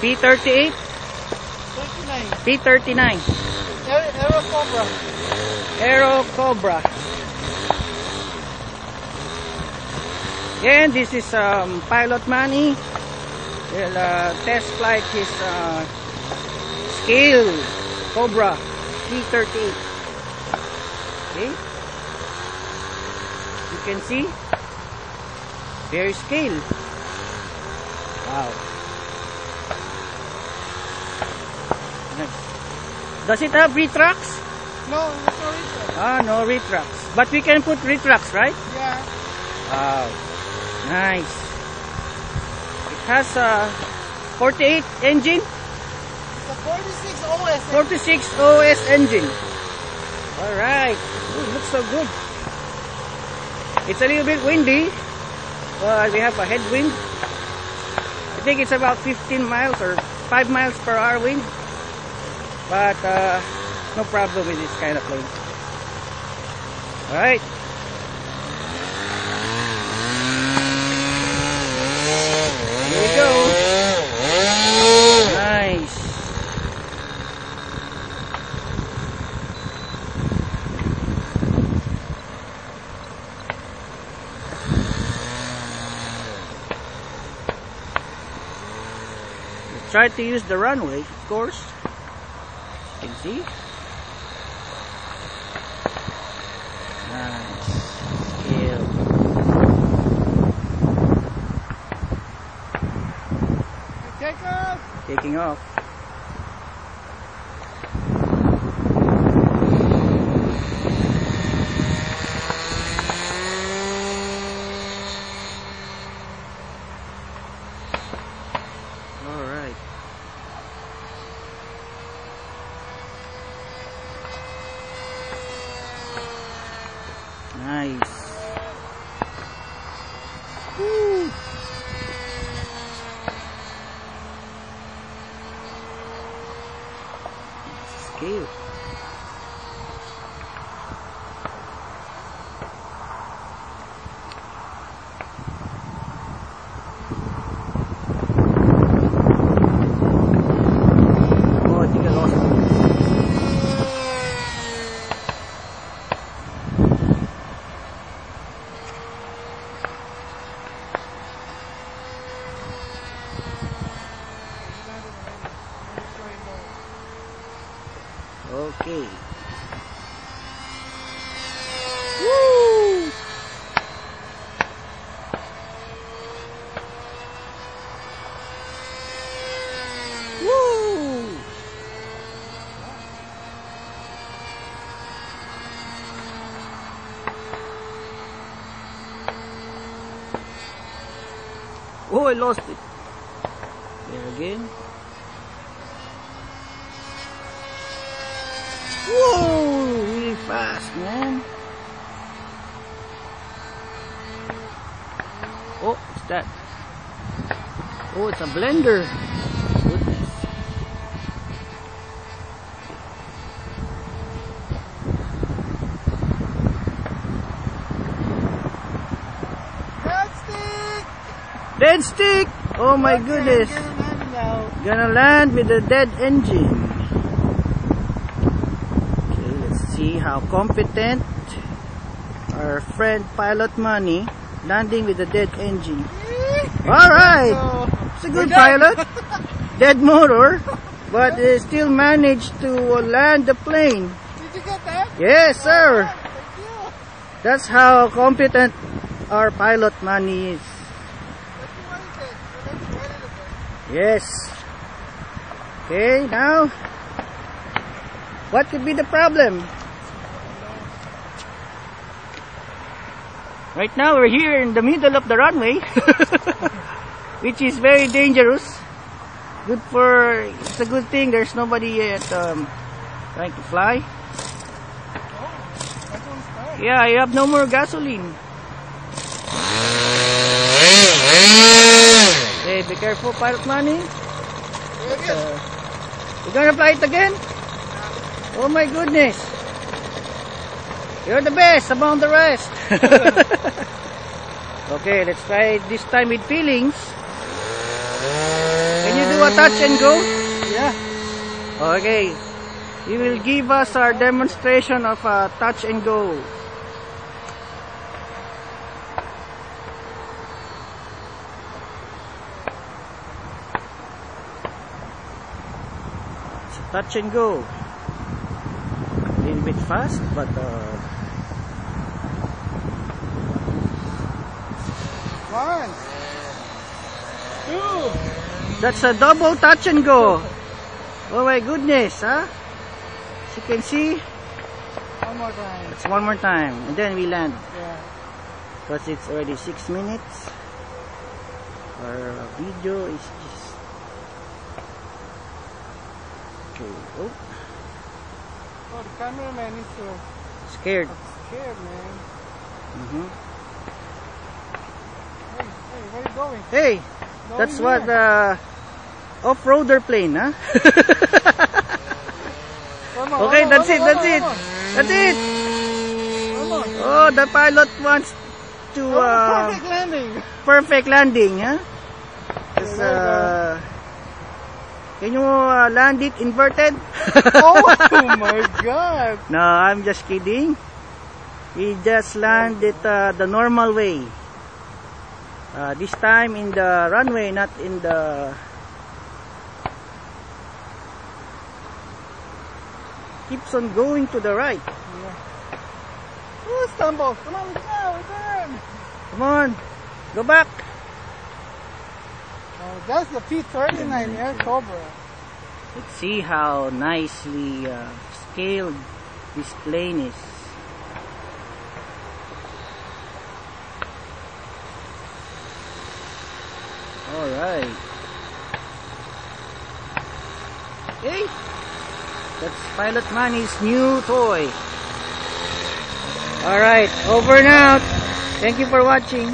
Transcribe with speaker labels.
Speaker 1: P-38?
Speaker 2: 39.
Speaker 1: P-39.
Speaker 2: Aircobra.
Speaker 1: Aircobra. And this is pilot Manny. Will test flight his scale Cobra P-38. Okay, you can see very scale. Wow. Does it have retracts?
Speaker 2: No, it's no retracts.
Speaker 1: Ah, no retracts. But we can put retracts, right?
Speaker 2: Yeah.
Speaker 1: Wow. Nice. It has a 48 engine.
Speaker 2: It's a 46 OS.
Speaker 1: 46 OS engine. Alright. It looks so good. It's a little bit windy. Well, we have a headwind. I think it's about 15 miles or 5 miles per hour wind. But no problem with this kind of plane. Alright. Here we go. Nice. Try to use the runway, of course. You can see. Nice. Scale.
Speaker 2: Take off.
Speaker 1: Taking off. All right. Nice. Woo. Scale. Oh, I think I lost it. Okay. Woo! Woo! Oh, I lost it. There again. Whoa, really fast, man. Oh, what's that? Oh, it's a blender. Goodness.
Speaker 2: Dead stick.
Speaker 1: Dead stick! Oh my goodness. Gonna land with a dead engine. See how competent our friend Pilot Manny landing with a dead engine. Alright, it's a good pilot. Dead motor, but still managed to land the plane.
Speaker 2: Did you get that?
Speaker 1: Yes, sir.
Speaker 2: Thank you.
Speaker 1: That's how competent our Pilot Manny is. Yes. Okay, now what could be the problem? Right now we're here in the middle of the runway, which is very dangerous. It's a good thing there's nobody yet trying to fly. Yeah, you have no more gasoline. Okay, be careful, Pilot Manny. You're gonna fly it again? Oh my goodness. You're the best among the rest. Okay, let's try it this time with feelings. Can you do a touch and go?
Speaker 2: Yeah.
Speaker 1: Okay. You will give us our demonstration of a touch and go. It's a touch and go. A little bit fast, but
Speaker 2: 1, 2.
Speaker 1: that's a double touch and go. Oh my goodness, huh? As you can see,
Speaker 2: One more time.
Speaker 1: it's one more time, and then we land.
Speaker 2: Yeah.
Speaker 1: Because it's already 6 minutes. Our video is just okay. Oh,
Speaker 2: Oh, the cameraman is
Speaker 1: scared.
Speaker 2: scared, man. Hey, where are you going?
Speaker 1: Hey,
Speaker 2: Going
Speaker 1: that's what
Speaker 2: here.
Speaker 1: off-roader plane, huh?
Speaker 2: Come on,
Speaker 1: Okay,
Speaker 2: come on,
Speaker 1: that's
Speaker 2: come
Speaker 1: it.
Speaker 2: on,
Speaker 1: That's
Speaker 2: come
Speaker 1: it.
Speaker 2: on,
Speaker 1: That's it.
Speaker 2: come on.
Speaker 1: Oh, the pilot wants to
Speaker 2: Perfect landing.
Speaker 1: perfect landing, huh? Yes,
Speaker 2: there
Speaker 1: can you land it inverted?
Speaker 2: Oh my God.
Speaker 1: No, I'm just kidding. We just land it the normal way. This time in the runway, not in the... Keeps on going to the right.
Speaker 2: Yeah. Oh, stumble. Come on, let's go. Return.
Speaker 1: Come on, go back.
Speaker 2: Oh, that's the P-39 Aircobra.
Speaker 1: Let's see how nicely scaled this plane is. Alright. Okay. That's Pilot Manny's new toy. Alright, over and out. Thank you for watching.